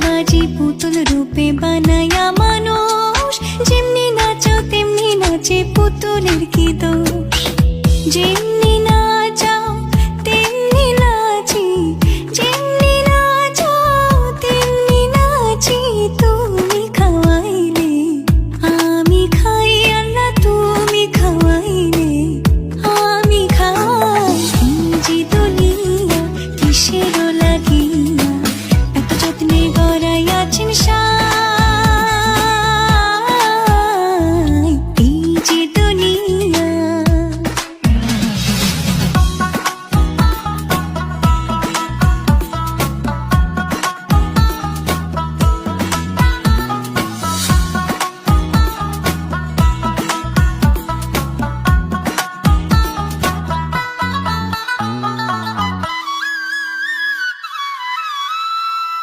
বাজি পুতুল রূপে বানায়া মানুষ, যেমনি নাচো তেমনি নাচে পুতুলের কি দোষ। যেমনি